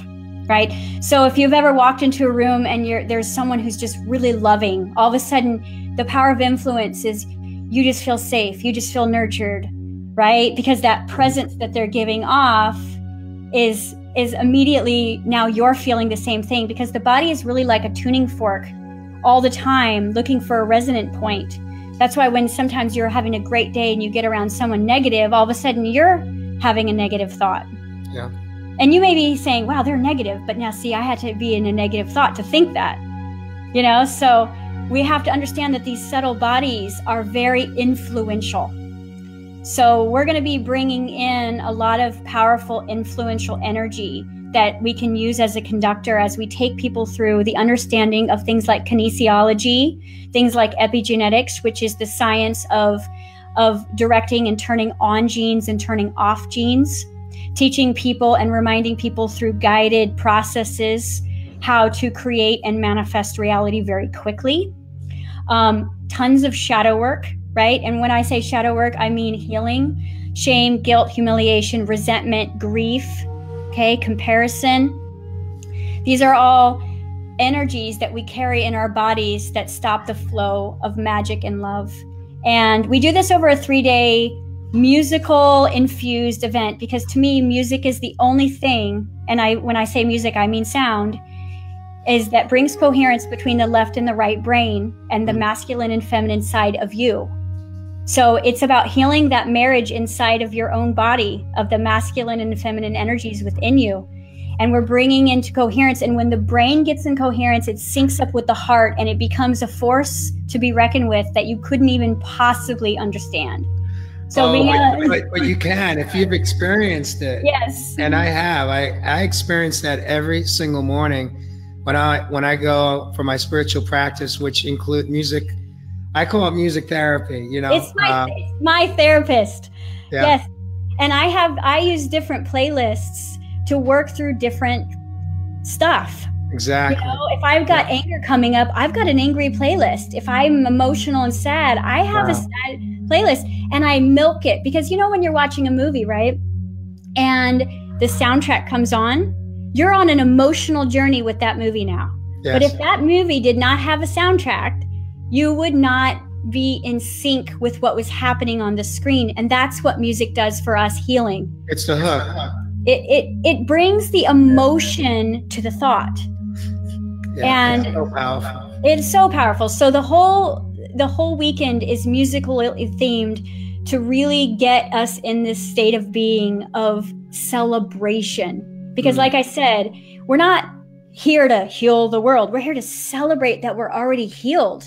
right? So if you've ever walked into a room and there's someone who's just really loving, all of a sudden the power of influence is you just feel safe, you just feel nurtured, right? Because that presence that they're giving off is immediately, now you're feeling the same thing, because the body is really like a tuning fork all the time looking for a resonant point. That's why when sometimes you're having a great day and you get around someone negative, all of a sudden you're having a negative thought. Yeah. And you may be saying, wow, they're negative, but now see, I had to be in a negative thought to think that, you know? So we have to understand that these subtle bodies are very influential. So we're going to be bringing in a lot of powerful, influential energy that we can use as a conductor as we take people through the understanding of things like kinesiology, things like epigenetics, which is the science of directing and turning on genes and turning off genes, teaching people and reminding people through guided processes how to create and manifest reality very quickly. Tons of shadow work, right? And when I say shadow work, I mean healing, shame, guilt, humiliation, resentment, grief, okay, comparison. These are all energies that we carry in our bodies that stop the flow of magic and love. And we do this over a 3-day musical infused event, because to me, music is the only thing, and when I say music, I mean sound, is that brings coherence between the left and the right brain and the masculine and feminine side of you. So it's about healing that marriage inside of your own body of the masculine and feminine energies within you. And we're bringing into coherence. And when the brain gets in coherence, it syncs up with the heart, and it becomes a force to be reckoned with that you couldn't even possibly understand. So but you can, if you've experienced it. Yes. And I have. I experience that every single morning when I go for my spiritual practice, which include music. I call it music therapy, you know. It's my therapist. Yeah. Yes. And I use different playlists to work through different stuff. Exactly. You know, if I've got anger coming up, I've got an angry playlist. If I'm emotional and sad, I have a sad playlist, and I milk it, because you know when you're watching a movie, right? And the soundtrack comes on, you're on an emotional journey with that movie now. Yes. But if that movie did not have a soundtrack, you would not be in sync with what was happening on the screen. And that's what music does for us, healing. It's the hook. it brings the emotion to the thought. Yeah, And it's so powerful. It's so powerful. So the whole weekend is musically themed to really get us in this state of being of celebration. Because like I said, we're not here to heal the world. We're here to celebrate that we're already healed.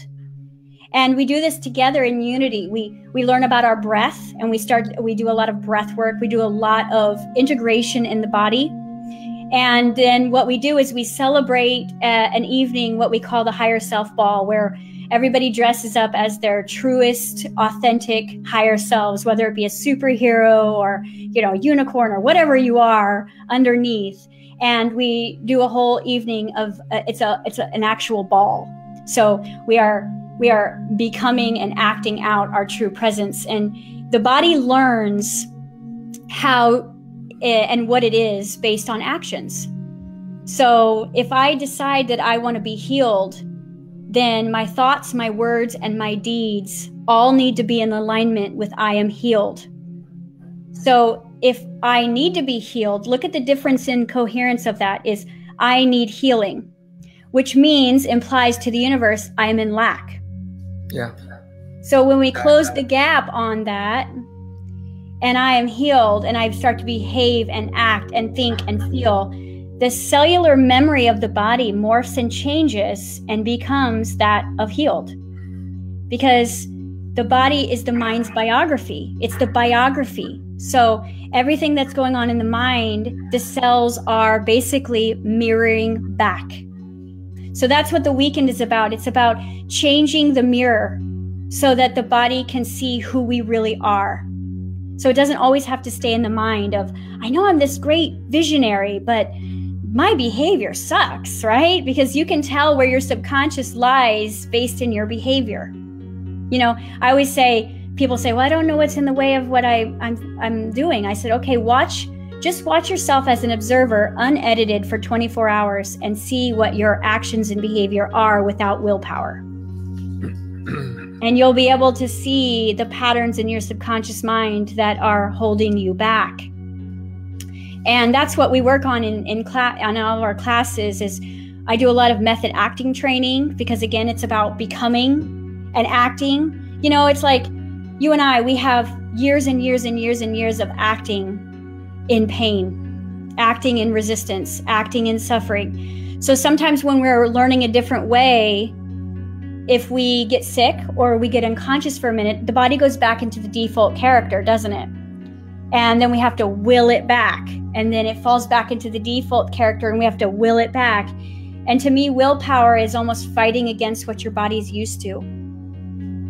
And we do this together in unity. We learn about our breath, and we do a lot of breath work. We do a lot of integration in the body. And then what we do is we celebrate an evening, what we call the higher self ball, where everybody dresses up as their truest, authentic higher selves, whether it be a superhero or, unicorn or whatever you are underneath. And we do a whole evening of it's an actual ball. So we are becoming and acting out our true presence, and the body learns how and what it is based on actions. So if I decide that I want to be healed, then my thoughts, my words, and my deeds all need to be in alignment with I am healed. So if I need to be healed, look at the difference in coherence of that is I need healing, which implies to the universe, I am in lack. Yeah. So when we close the gap on that, and I am healed, and I start to behave and act and think and feel, the cellular memory of the body morphs and changes and becomes that of healed. Because the body is the mind's biography. It's the biography. So everything that's going on in the mind, the cells are basically mirroring back. So that's what the weekend is about. It's about changing the mirror so that the body can see who we really are. So it doesn't always have to stay in the mind of, I know I'm this great visionary, but my behavior sucks, right? Because you can tell where your subconscious lies based in your behavior. I always say, people say, well, I don't know what's in the way of what I'm doing. I said, okay, just watch yourself as an observer, unedited for 24 hours, and see what your actions and behavior are without willpower. And you'll be able to see the patterns in your subconscious mind that are holding you back. And that's what we work on in class, on all of our classes. Is I do a lot of method acting training, because again, it's about becoming and acting. It's like you and I, we have years and years and years and years of acting in pain, acting in resistance, acting in suffering. So sometimes when we're learning a different way, if we get sick or we get unconscious for a minute, the body goes back into the default character, doesn't it? And then we have to will it back. And then it falls back into the default character, and we have to will it back. And to me, willpower is almost fighting against what your body's used to,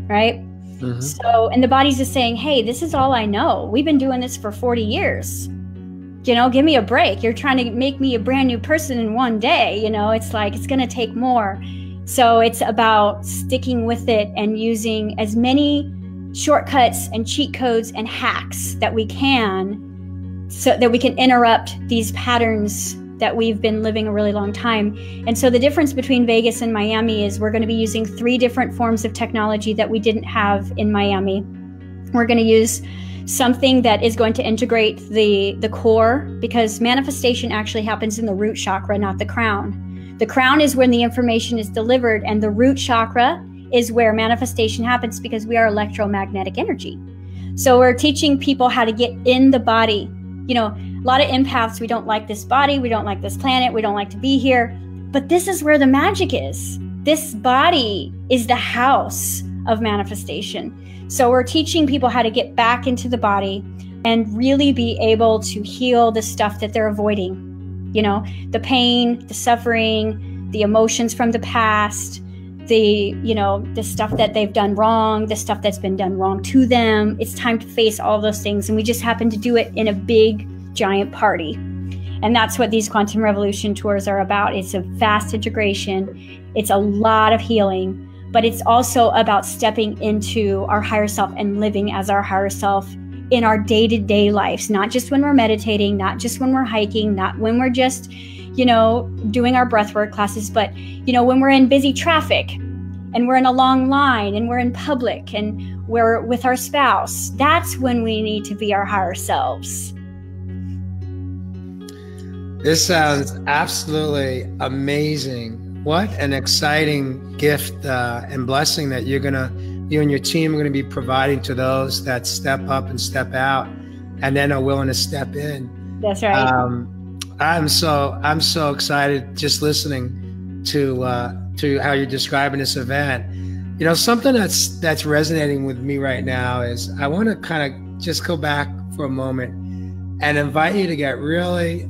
right? Mm-hmm. So, and the body's just saying, hey, this is all I know. We've been doing this for 40 years. Give me a break. You're trying to make me a brand new person in one day. It's like, it's going to take more. So it's about sticking with it and using as many shortcuts and cheat codes and hacks that we can, so that we can interrupt these patterns that we've been living a really long time. And so the difference between Vegas and Miami is we're going to be using 3 different forms of technology that we didn't have in Miami. We're going to use something that is going to integrate the core, because manifestation actually happens in the root chakra, not the crown. The crown is when the information is delivered, and the root chakra is where manifestation happens, because we are electromagnetic energy. So we're teaching people how to get in the body. A lot of empaths, we don't like this body, we don't like this planet, we don't like to be here. But this is where the magic is. This body is the house of manifestation. So we're teaching people how to get back into the body and really be able to heal the stuff that they're avoiding. The pain, the suffering, the emotions from the past, the stuff that they've done wrong, the stuff that's been done wrong to them. It's time to face all those things. And we just happen to do it in a big, giant party. And that's what these Quantum Revolution tours are about. It's a vast integration. It's a lot of healing, but it's also about stepping into our higher self and living as our higher self in our day-to-day lives, not just when we're meditating, not just when we're hiking, not when we're just, doing our breathwork classes, but, when we're in busy traffic and we're in a long line and we're in public and we're with our spouse, that's when we need to be our higher selves. This sounds absolutely amazing. What an exciting gift and blessing that you and your team are gonna be providing to those that step up and step out, and then are willing to step in. That's right. I'm so excited just listening to how you're describing this event. You know, something that's resonating with me right now is I want to kind of just go back for a moment and invite you to get really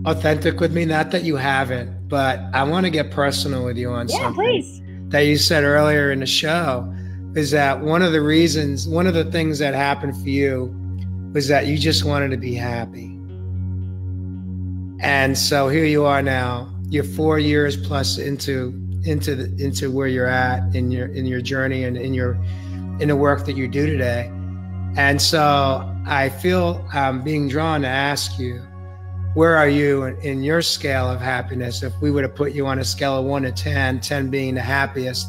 authentic with me. Not that you haven't, but I want to get personal with you on something please. That you said earlier in the show. Is that one of the things that happened for you was that you just wanted to be happy. And so here you are now. You're 4 years plus into where you're at in your journey and in the work that you do today. And so I feel I'm being drawn to ask you, where are you in your scale of happiness? If we were to put you on a scale of 1 to 10, 10 being the happiest,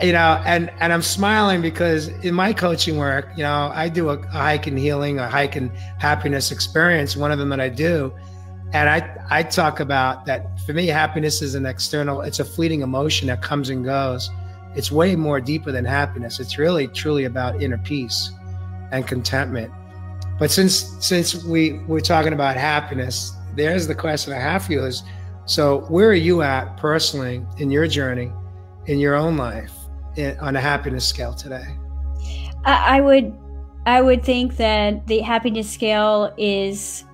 you know, and I'm smiling because in my coaching work, you know, I do a hike and healing, a hike and happiness experience, one of them that I do. And I talk about that for me, happiness is it's a fleeting emotion that comes and goes. It's way more deeper than happiness. It's really, truly about inner peace and contentment. But since we're talking about happiness, there's the question I have for you is, so where are you at personally in your journey, in your own life, on a happiness scale today? I would think that the happiness scale is,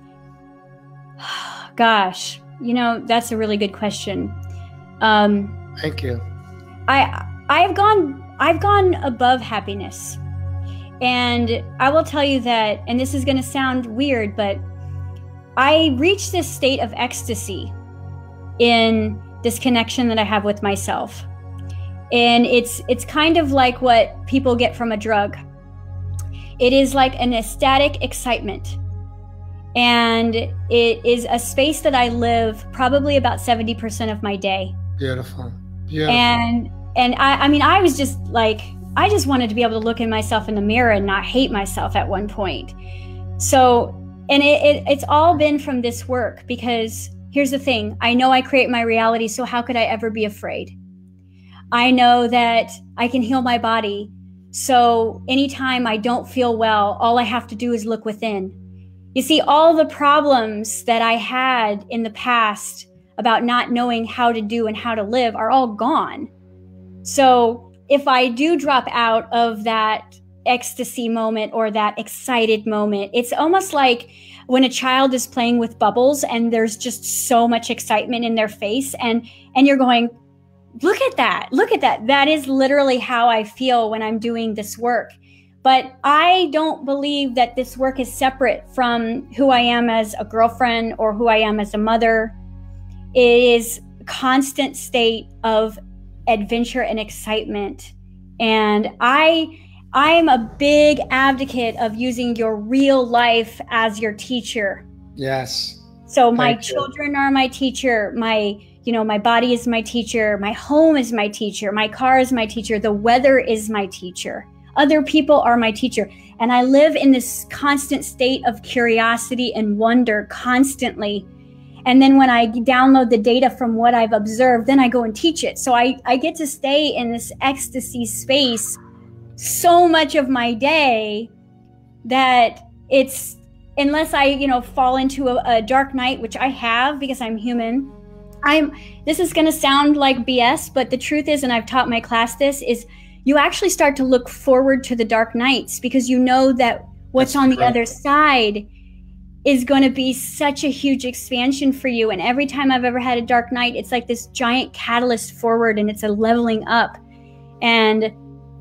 gosh, you know, that's a really good question. Thank you. I've gone above happiness. And I will tell you that, and this is going to sound weird, but I reached this state of ecstasy in this connection that I have with myself. And it's kind of like what people get from a drug. It is like an ecstatic excitement. And it is a space that I live probably about 70% of my day. Beautiful. Beautiful. And I mean, I was just like, I just wanted to be able to look in myself in the mirror and not hate myself at one point. So, and it's all been from this work, because here's the thing. I know I create my reality, so how could I ever be afraid? I know that I can heal my body. So anytime I don't feel well, all I have to do is look within. You see, all the problems that I had in the past about not knowing how to do and how to live are all gone. So if I do drop out of that ecstasy moment or that excited moment, it's almost like when a child is playing with bubbles and there's just so much excitement in their face, and you're going, look at that, look at that. That is literally how I feel when I'm doing this work. But I don't believe that this work is separate from who I am as a girlfriend or who I am as a mother. It is a constant state of adventure and excitement. And I'm a big advocate of using your real life as your teacher. Yes. So my children are my teacher. My body is my teacher. My home is my teacher. My car is my teacher. The weather is my teacher. Other people are my teacher. And I live in this constant state of curiosity and wonder constantly. And then when I download the data from what I've observed, then I go and teach it. So I get to stay in this ecstasy space so much of my day that it's, unless I, fall into a dark night, which I have because I'm human. This is going to sound like BS, but the truth is, and I've taught my class this, is you actually start to look forward to the dark nights, because you know that what's on the other side is going to be such a huge expansion for you. And every time I've ever had a dark night, it's like this giant catalyst forward, and it's a leveling up. And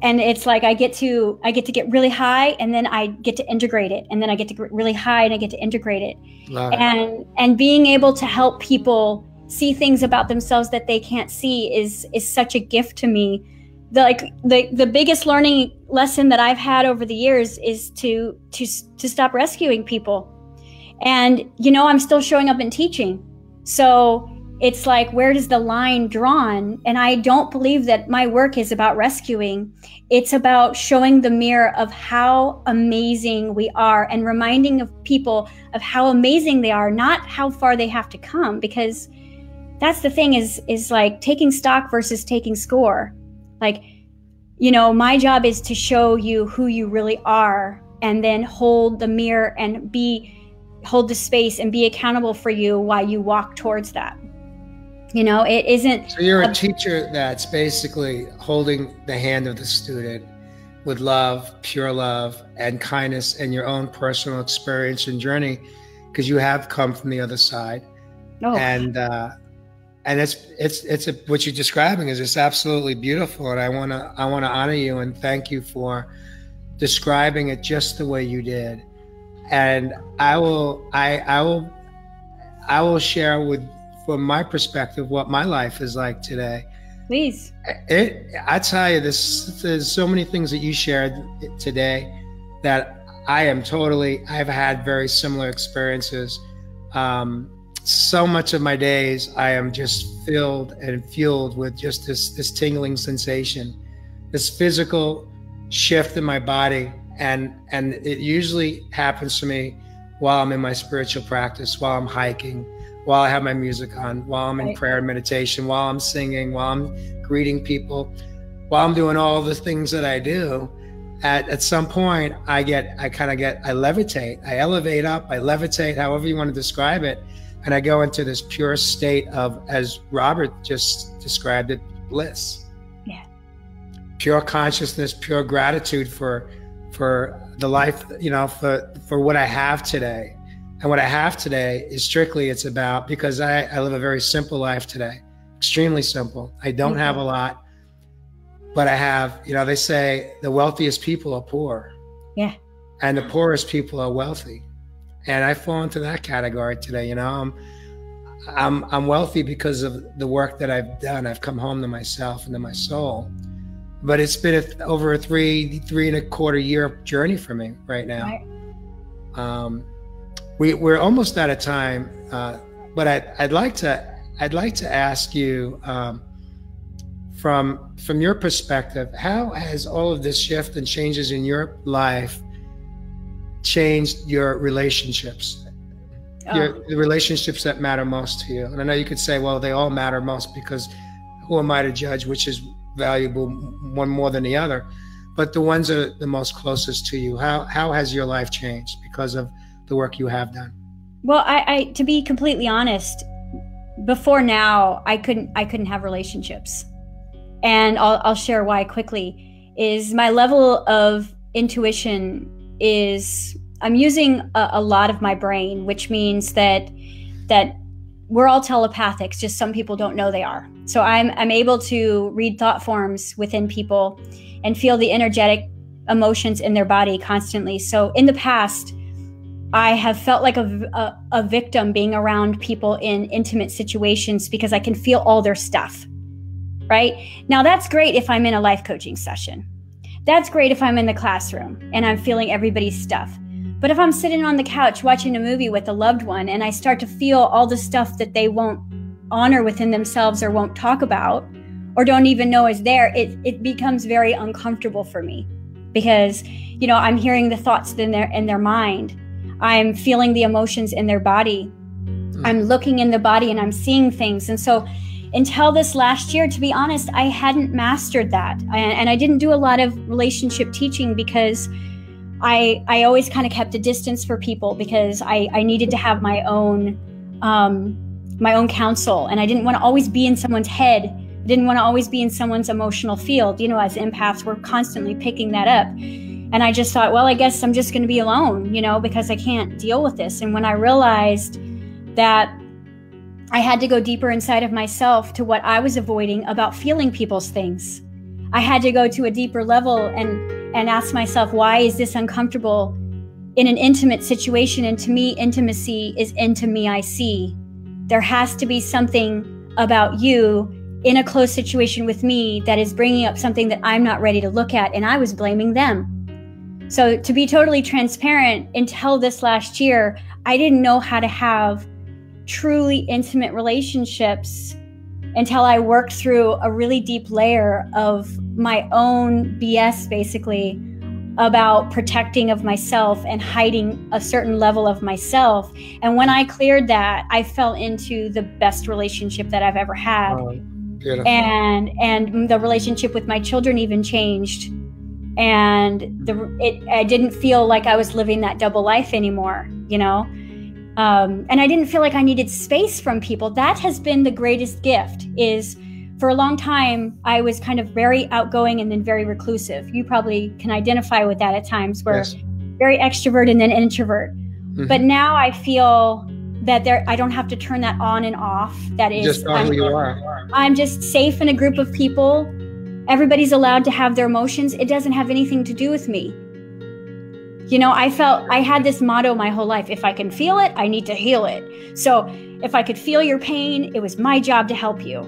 it's like I get to get really high, and then I get to integrate it, and then I get to get really high and I get to integrate it. And being able to help people see things about themselves that they can't see is such a gift to me. The biggest learning lesson that I've had over the years is to stop rescuing people. And I'm still showing up and teaching. So it's like, where does the line drawn? And I don't believe that my work is about rescuing. It's about showing the mirror of how amazing we are and reminding of people of how amazing they are, not how far they have to come. Because that's the thing, is like taking stock versus taking score. Like, you know, my job is to show you who you really are, and then hold the mirror and hold the space and be accountable for you while you walk towards that. You know, it isn't. So you're a teacher that's basically holding the hand of the student with love, pure love and kindness, and your own personal experience and journey, because you have come from the other side. Oh. And it's what you're describing is it's absolutely beautiful. And I want to honor you and thank you for describing it just the way you did. And I will share from my perspective what my life is like today. Please. I tell you, there's so many things that you shared today that I've had very similar experiences. So much of my days, I am just filled and fueled with just this tingling sensation, this physical shift in my body. And it usually happens to me while I'm in my spiritual practice, while I'm hiking, while I have my music on, while I'm in prayer and meditation, while I'm singing, while I'm greeting people, while I'm doing all the things that I do. At some point, I levitate, I elevate up, I levitate, however you want to describe it. And I go into this pure state of, as Robert just described it, bliss. Yeah. Pure consciousness, pure gratitude for the life, you know, for what I have today. And what I have today is strictly, it's about, because I live a very simple life today, extremely simple. I don't have a lot, but I have, you know, they say the wealthiest people are poor. Yeah. And the poorest people are wealthy. And I fall into that category today. You know, I'm wealthy because of the work that I've done. I've come home to myself and to my soul. But it's been over a three and a quarter year journey for me right now. Right. We're almost out of time, but I'd like to ask you, from your perspective, how has all of this shift and changes in your life changed your relationships, the relationships that matter most to you? And I know you could say, well, they all matter most, because who am I to judge which is valuable, one more than the other? But the ones that are the most closest to you, how has your life changed because of the work you have done? Well, I to be completely honest, before now, I couldn't have relationships. And I'll share why quickly. Is my level of intuition is, I'm using a lot of my brain, which means that we're all telepathic, just some people don't know they are. So I'm able to read thought forms within people and feel the energetic emotions in their body constantly. So in the past, I have felt like a victim being around people in intimate situations because I can feel all their stuff, right? Now that's great if I'm in a life coaching session. That's great if I'm in the classroom and I'm feeling everybody's stuff. But if I'm sitting on the couch watching a movie with a loved one and I start to feel all the stuff that they won't honor within themselves or won't talk about or don't even know is there, it becomes very uncomfortable for me because, you know, I'm hearing the thoughts in their mind. I'm feeling the emotions in their body. I'm looking in the body and I'm seeing things. And so until this last year, to be honest, I hadn't mastered that. And I didn't do a lot of relationship teaching because I always kind of kept a distance for people because I needed to have my own counsel. And I didn't want to always be in someone's head. I didn't want to always be in someone's emotional field. You know, as empaths, we're constantly picking that up. And I just thought, well, I guess I'm just going to be alone, you know, because I can't deal with this. And when I realized that I had to go deeper inside of myself to what I was avoiding about feeling people's things, I had to go to a deeper level and ask myself, why is this uncomfortable in an intimate situation? And to me, intimacy is into me, I see. There has to be something about you in a close situation with me that is bringing up something that I'm not ready to look at. And I was blaming them. So to be totally transparent, until this last year, I didn't know how to have truly intimate relationships until I worked through a really deep layer of my own BS, basically, about protecting of myself and hiding a certain level of myself. And when I cleared that, I fell into the best relationship that I've ever had. Oh, beautiful. And the relationship with my children even changed. And I didn't feel like I was living that double life anymore, you know? And I didn't feel like I needed space from people. That has been the greatest gift. Is for a long time, I was kind of very outgoing and then very reclusive. You probably can identify with that at times, where Yes. very extrovert and then introvert. Mm-hmm. But now I feel that I don't have to turn that on and off. That is, Just know who you are. I'm just safe in a group of people. Everybody's allowed to have their emotions. It doesn't have anything to do with me. You know, I had this motto my whole life: if I can feel it, I need to heal it. So if I could feel your pain, it was my job to help you.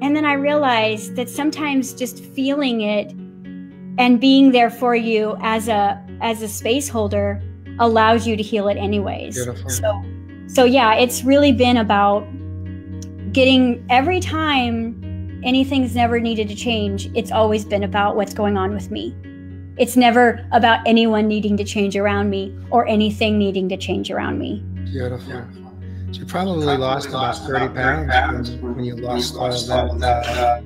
And then I realized that sometimes just feeling it and being there for you as a space holder allows you to heal it anyways. Beautiful. So yeah, it's really been about getting, every time anything's never needed to change, it's always been about what's going on with me. It's never about anyone needing to change around me or anything needing to change around me. Beautiful. So you probably lost about 30 pounds when you lost all that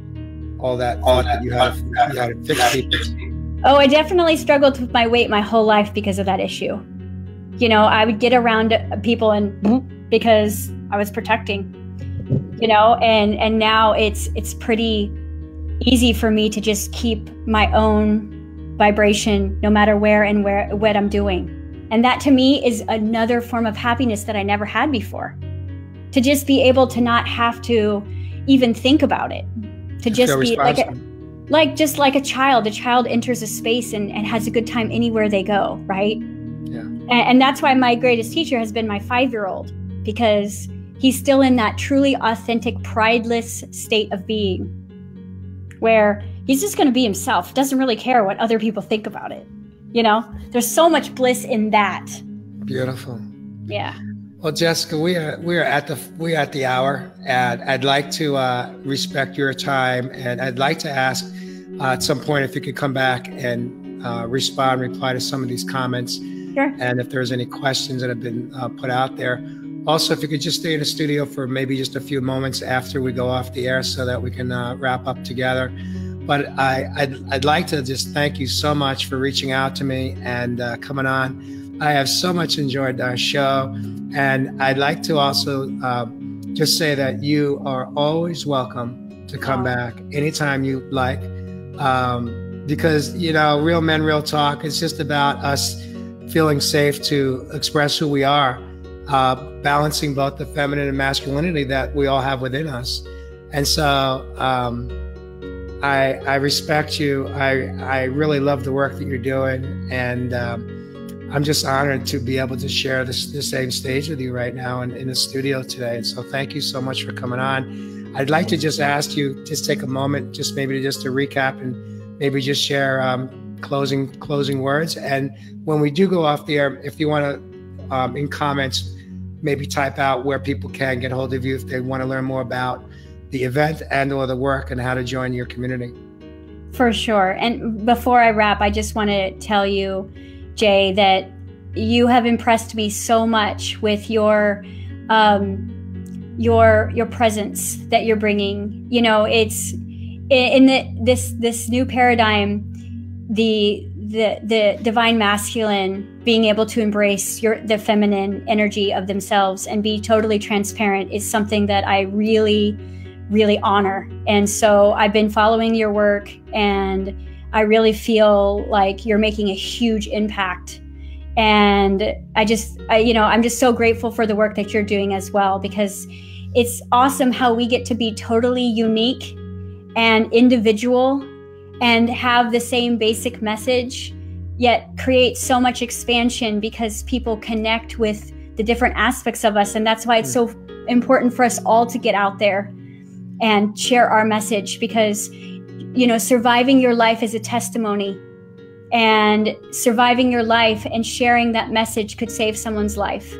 that you had to fix people. Oh, I definitely struggled with my weight my whole life because of that issue. You know, I would get around people and because I was protecting, you know, and now it's pretty easy for me to just keep my own vibration no matter where and what I'm doing. And that to me is another form of happiness that I never had before. To just be able to not have to even think about it. To just be just like a child. A child enters a space and has a good time anywhere they go, right? Yeah. And that's why my greatest teacher has been my 5-year-old, because he's still in that truly authentic, prideless state of being, where he's just going to be himself, doesn't really care what other people think about it. You know, there's so much bliss in that. Beautiful. Yeah. Well, Jessica, we are at the hour, and I'd like to respect your time, and I'd like to ask at some point if you could come back and reply to some of these comments. Sure. And if there's any questions that have been put out there. Also, if you could just stay in the studio for maybe just a few moments after we go off the air so that we can wrap up together. But I'd like to just thank you so much for reaching out to me and coming on. I have so much enjoyed our show. And I'd like to also just say that you are always welcome to come back anytime you like. Because, you know, Real Men, Real Talk, it's just about us feeling safe to express who we are, balancing both the feminine and masculinity that we all have within us. And so I respect you. I really love the work that you're doing. And I'm just honored to be able to share the same stage with you right now in the studio today. And so thank you so much for coming on. I'd like to just ask you, just take a moment, just to recap and maybe just share closing words. And when we do go off the air, if you want to, in comments, maybe type out where people can get hold of you if they want to learn more about the event and or the work and how to join your community. For sure. And before I wrap, I just want to tell you, Jay, that you have impressed me so much with your presence that you're bringing. You know, it's in this new paradigm, the divine masculine being able to embrace the feminine energy of themselves and be totally transparent is something that I really, really honor. And so I've been following your work, and I really feel like you're making a huge impact. And I'm just so grateful for the work that you're doing as well, because it's awesome how we get to be totally unique and individual and have the same basic message, yet create so much expansion because people connect with the different aspects of us. And that's why it's so important for us all to get out there and share our message, because, you know, surviving your life is a testimony, and surviving your life and sharing that message could save someone's life.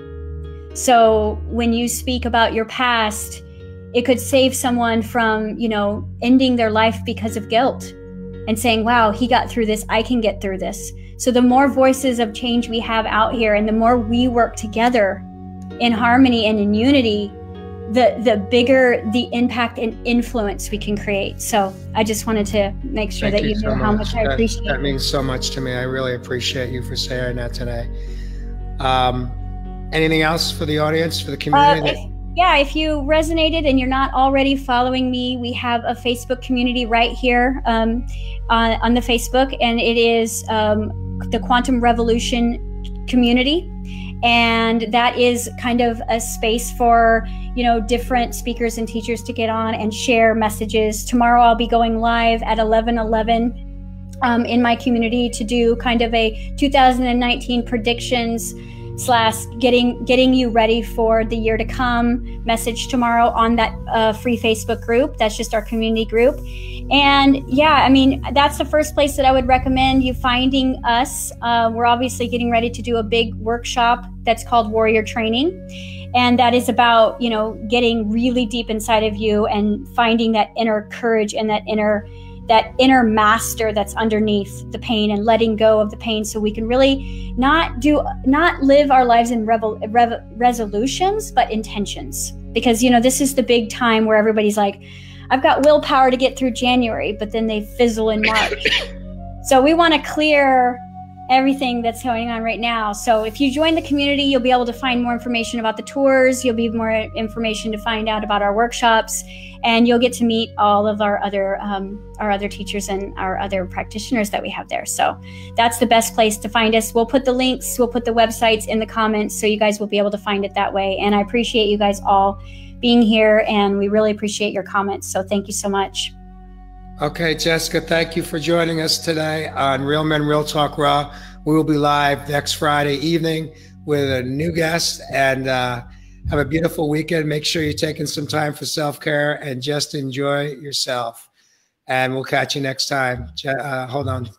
So when you speak about your past, it could save someone from, ending their life because of guilt and saying, wow, he got through this, I can get through this. So the more voices of change we have out here and the more we work together in harmony and in unity, the bigger the impact and influence we can create. So I just wanted to make sure that you knew how much I appreciate it. That means so much to me. I really appreciate you for sharing that today. Anything else for the audience, for the community? If you resonated and you're not already following me, we have a Facebook community right here on the Facebook, and it is the Quantum Revolution community. And that is kind of a space for, different speakers and teachers to get on and share messages. Tomorrow I'll be going live at 11:11 in my community to do kind of a 2019 predictions / getting you ready for the year to come message tomorrow on that free Facebook group. That's just our community group. And that's the first place that I would recommend you finding us. We're obviously getting ready to do a big workshop that's called Warrior Training. And that is about, getting really deep inside of you and finding that inner courage and that inner master that's underneath the pain and letting go of the pain, so we can really not live our lives in resolutions, but intentions. Because, this is the big time where everybody's like, I've got willpower to get through January, but then they fizzle in March. So we want to clear everything that's going on right now. So if you join the community, you'll be able to find more information about the tours. You'll be more information to find out about our workshops, and you'll get to meet all of our other teachers and our other practitioners that we have there. So that's the best place to find us. We'll put the links, we'll put the websites in the comments, so you guys will be able to find it that way. And I appreciate you guys all being here, and we really appreciate your comments. So thank you so much. Okay, Jessica, thank you for joining us today on Real Men, Real Talk Raw. We will be live next Friday evening with a new guest, and have a beautiful weekend. Make sure you're taking some time for self-care and just enjoy yourself. And we'll catch you next time. Hold on.